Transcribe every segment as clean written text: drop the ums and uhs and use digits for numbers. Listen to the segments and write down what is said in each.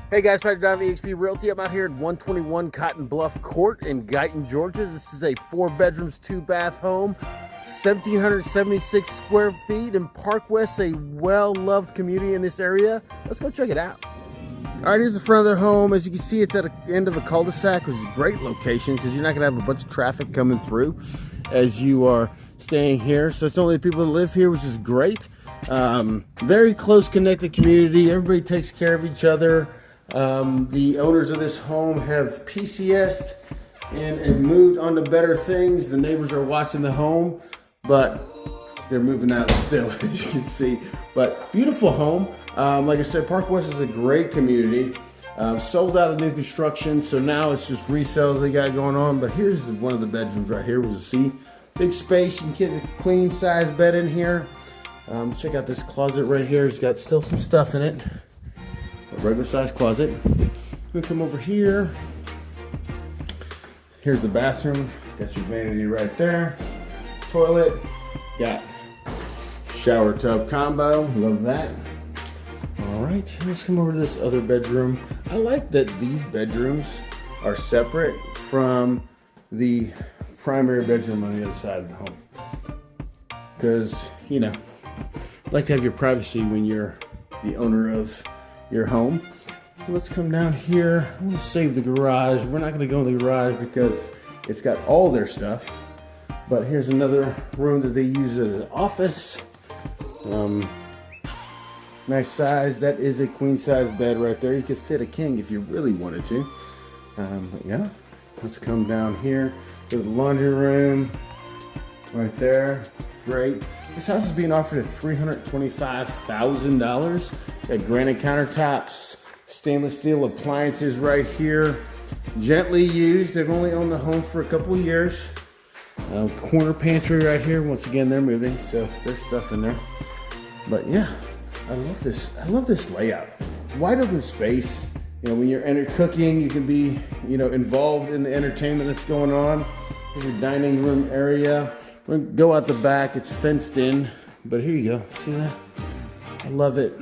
Hey guys, Patrick Down at eXp Realty. I'm out here at 121 Cotton Bluff Court in Guyton, Georgia. This is a 4 bedrooms, 2 bath home, 1,776 square feet in Park West, a well-loved community in this area. Let's go check it out. All right, here's the front of their home. As you can see, it's at the end of a cul-de-sac, which is a great location because you're not gonna have a bunch of traffic coming through as you are staying here. So it's only people that live here, which is great. Very close connected community. Everybody takes care of each other. The owners of this home have PCS'd and moved on to better things. The neighbors are watching the home, but they're moving out still, as you can see. But beautiful home. Like I said, Park West is a great community. Sold out of new construction, so now it's just resales they got going on. But here's one of the bedrooms right here, as you see. Big space, you can get a queen size bed in here. Check out this closet right here. It's got still some stuff in it. A regular size closet. We come over here. Here's the bathroom. Got your vanity right there. Toilet. Got shower tub combo. Love that. All right, let's come over to this other bedroom. I like that these bedrooms are separate from the primary bedroom on the other side of the home. Because, you know, I like to have your privacy when you're the owner of your home. Let's come down here. I'm gonna save the garage. We're not gonna go in the garage because it's got all their stuff. But here's another room that they use as an office. Nice size. That is a queen size bed right there. You could fit a king if you really wanted to. But yeah, let's come down here to the laundry room right there. Great. This house is being offered at $325,000. Got granite countertops, stainless steel appliances right here. Gently used. They've only owned the home for a couple of years. Corner pantry right here. Once again, they're moving, so there's stuff in there. But yeah, I love this. I love this layout. Wide open space. You know, when you're cooking, you can be, you know, involved in the entertainment that's going on. There's your dining room area. We're gonna go out the back. It's fenced in, but here you go. See that? I love it.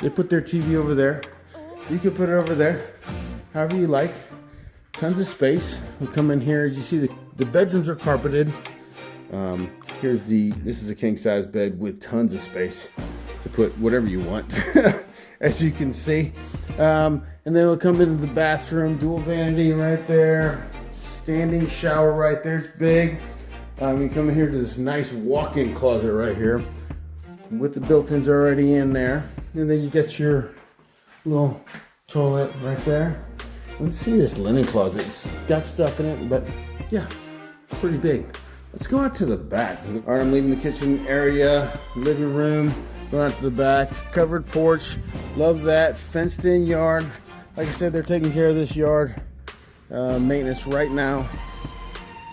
They put their TV over there. You can put it over there, however you like. Tons of space. We'll come in here. As you see, the bedrooms are carpeted. This is a king size bed with tons of space to put whatever you want, as you can see. And then we'll come into the bathroom, dual vanity right there. Standing shower right there, it's big. You come in here to this nice walk-in closet right here with the built-ins already in there. And then you get your little toilet right there. Let's see this linen closet. It's got stuff in it, but yeah, pretty big. Let's go out to the back. All right, I'm leaving the kitchen area, living room, going out to the back, covered porch. Love that, fenced in yard. Like I said, they're taking care of this yard. Maintenance right now,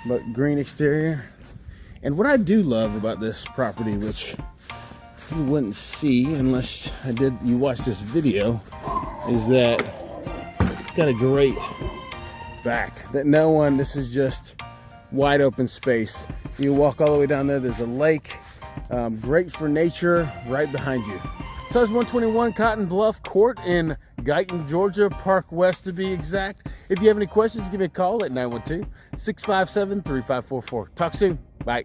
but green exterior. And what I do love about this property, which you wouldn't see unless you watch this video, is that it's got a great back. This is just wide open space. You walk all the way down there, there's a lake. Great for nature right behind you. So it's 121 Cotton Bluff Court in Guyton, Georgia, Park West to be exact. If you have any questions, give me a call at 912-657-3544. Talk soon. Bye.